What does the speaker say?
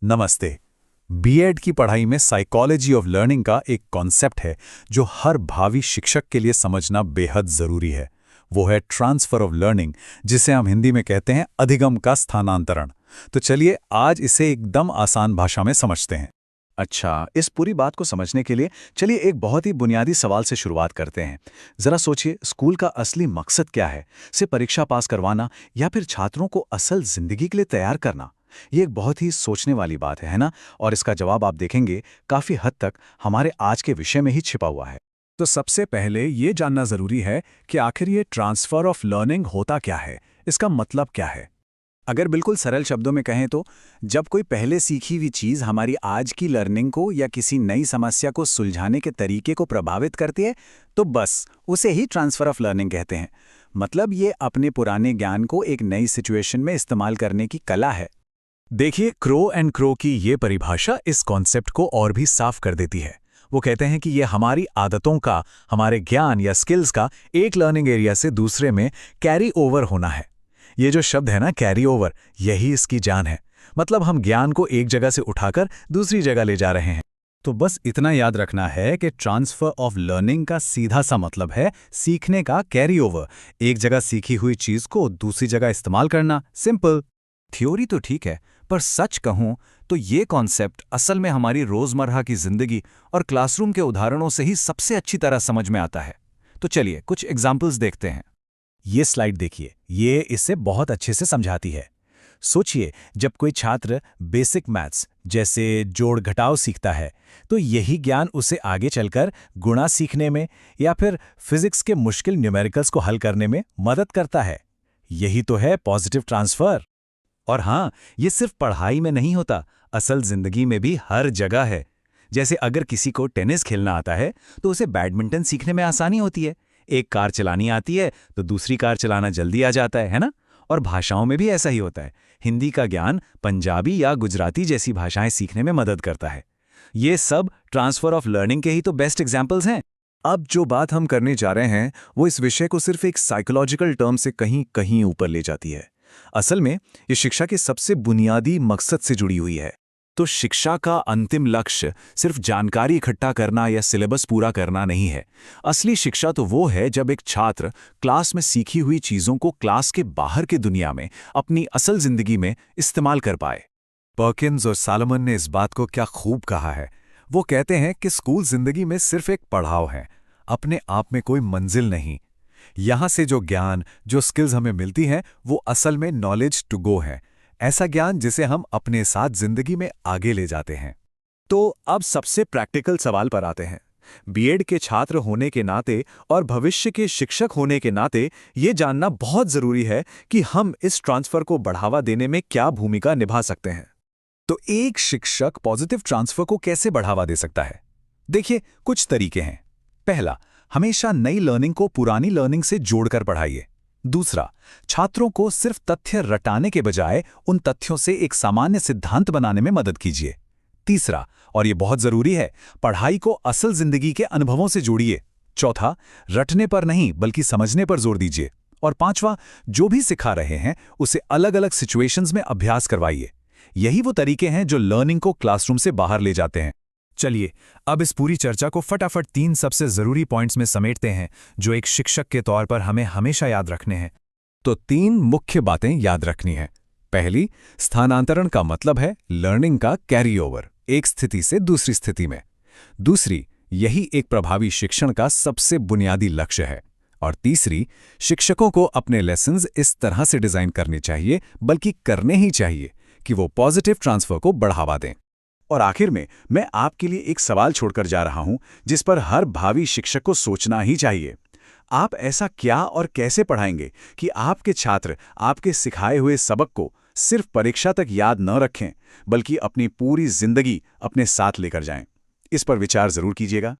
नमस्ते। बीएड की पढ़ाई में साइकोलॉजी ऑफ लर्निंग का एक कॉन्सेप्ट है जो हर भावी शिक्षक के लिए समझना बेहद ज़रूरी है। वो है ट्रांसफ़र ऑफ लर्निंग, जिसे हम हिंदी में कहते हैं अधिगम का स्थानांतरण। तो चलिए आज इसे एकदम आसान भाषा में समझते हैं। अच्छा, इस पूरी बात को समझने के लिए चलिए एक बहुत ही बुनियादी सवाल से शुरुआत करते हैं। जरा सोचिए, स्कूल का असली मकसद क्या है? सिर्फ परीक्षा पास करवाना या फिर छात्रों को असल जिंदगी के लिए तैयार करना? ये एक बहुत ही सोचने वाली बात है ना? और इसका जवाब आप देखेंगे काफी हद तक हमारे आज के विषय में ही छिपा हुआ है। तो सबसे पहले ये जानना जरूरी है कि आखिर ये ट्रांसफर ऑफ लर्निंग होता क्या है, इसका मतलब क्या है। अगर बिल्कुल सरल शब्दों में कहें तो जब कोई पहले सीखी हुई चीज़ हमारी आज की लर्निंग को या किसी नई समस्या को सुलझाने के तरीके को प्रभावित करती है, तो बस उसे ही ट्रांसफ़र ऑफ लर्निंग कहते हैं। मतलब ये अपने पुराने ज्ञान को एक नई सिचुएशन में इस्तेमाल करने की कला है। देखिए, क्रो एंड क्रो की ये परिभाषा इस कॉन्सेप्ट को और भी साफ कर देती है। वो कहते हैं कि ये हमारी आदतों का, हमारे ज्ञान या स्किल्स का एक लर्निंग एरिया से दूसरे में कैरी ओवर होना है। ये जो शब्द है ना, कैरी ओवर, यही इसकी जान है। मतलब हम ज्ञान को एक जगह से उठाकर दूसरी जगह ले जा रहे हैं। तो बस इतना याद रखना है कि ट्रांसफ़र ऑफ लर्निंग का सीधा सा मतलब है सीखने का कैरी ओवर। एक जगह सीखी हुई चीज़ को दूसरी जगह इस्तेमाल करना। सिंपल। थ्योरी तो ठीक है, पर सच कहूं तो ये कॉन्सेप्ट असल में हमारी रोजमर्रा की जिंदगी और क्लासरूम के उदाहरणों से ही सबसे अच्छी तरह समझ में आता है। तो चलिए कुछ एग्जाम्पल्स देखते हैं। ये स्लाइड देखिए, ये इसे बहुत अच्छे से समझाती है। सोचिए, जब कोई छात्र बेसिक मैथ्स जैसे जोड़ घटाव सीखता है, तो यही ज्ञान उसे आगे चलकर गुणा सीखने में या फिर फिजिक्स के मुश्किल न्यूमेरिकल्स को हल करने में मदद करता है। यही तो है पॉजिटिव ट्रांसफर। और हाँ, ये सिर्फ पढ़ाई में नहीं होता, असल जिंदगी में भी हर जगह है। जैसे अगर किसी को टेनिस खेलना आता है तो उसे बैडमिंटन सीखने में आसानी होती है। एक कार चलानी आती है तो दूसरी कार चलाना जल्दी आ जाता है ना? और भाषाओं में भी ऐसा ही होता है। हिंदी का ज्ञान पंजाबी या गुजराती जैसी भाषाएं सीखने में मदद करता है। ये सब ट्रांसफर ऑफ लर्निंग के ही तो बेस्ट एग्जाम्पल्स हैं। अब जो बात हम करने जा रहे हैं वो इस विषय को सिर्फ एक साइकोलॉजिकल टर्म से कहीं कहीं ऊपर ले जाती है। असल में ये शिक्षा के सबसे बुनियादी मकसद से जुड़ी हुई है। तो शिक्षा का अंतिम लक्ष्य सिर्फ जानकारी इकट्ठा करना या सिलेबस पूरा करना नहीं है। असली शिक्षा तो वो है जब एक छात्र क्लास में सीखी हुई चीज़ों को क्लास के बाहर की दुनिया में अपनी असल जिंदगी में इस्तेमाल कर पाए। पर्किंस और सालोमन ने इस बात को क्या खूब कहा है। वो कहते हैं कि स्कूल जिंदगी में सिर्फ एक पड़ाव है, अपने आप में कोई मंजिल नहीं। यहाँ से जो ज्ञान, जो स्किल्स हमें मिलती हैं, वो असल में नॉलेज टू गो है। ऐसा ज्ञान जिसे हम अपने साथ जिंदगी में आगे ले जाते हैं। तो अब सबसे प्रैक्टिकल सवाल पर आते हैं। बीएड के छात्र होने के नाते और भविष्य के शिक्षक होने के नाते ये जानना बहुत जरूरी है कि हम इस ट्रांसफर को बढ़ावा देने में क्या भूमिका निभा सकते हैं। तो एक शिक्षक पॉजिटिव ट्रांसफर को कैसे बढ़ावा दे सकता है? देखिए, कुछ तरीके हैं। पहला, हमेशा नई लर्निंग को पुरानी लर्निंग से जोड़कर पढ़ाइए। दूसरा, छात्रों को सिर्फ तथ्य रटाने के बजाय उन तथ्यों से एक सामान्य सिद्धांत बनाने में मदद कीजिए। तीसरा, और ये बहुत जरूरी है, पढ़ाई को असल जिंदगी के अनुभवों से जोड़िए। चौथा, रटने पर नहीं बल्कि समझने पर जोर दीजिए। और पांचवा, जो भी सिखा रहे हैं उसे अलग अलग सिचुएशंस में अभ्यास करवाइए। यही वो तरीके हैं जो लर्निंग को क्लासरूम से बाहर ले जाते हैं। चलिए, अब इस पूरी चर्चा को फटाफट 3 सबसे जरूरी पॉइंट्स में समेटते हैं जो एक शिक्षक के तौर पर हमें हमेशा याद रखने हैं। तो 3 मुख्य बातें याद रखनी है। पहली, स्थानांतरण का मतलब है लर्निंग का कैरी ओवर, एक स्थिति से दूसरी स्थिति में। दूसरी, यही एक प्रभावी शिक्षण का सबसे बुनियादी लक्ष्य है। और तीसरी, शिक्षकों को अपने लेसन्स इस तरह से डिजाइन करने चाहिए, बल्कि करने ही चाहिए, कि वो पॉजिटिव ट्रांसफर को बढ़ावा दें। और आखिर में मैं आपके लिए एक सवाल छोड़कर जा रहा हूं जिस पर हर भावी शिक्षक को सोचना ही चाहिए। आप ऐसा क्या और कैसे पढ़ाएंगे कि आपके छात्र आपके सिखाए हुए सबक को सिर्फ परीक्षा तक याद न रखें, बल्कि अपनी पूरी जिंदगी अपने साथ लेकर जाएं? इस पर विचार जरूर कीजिएगा।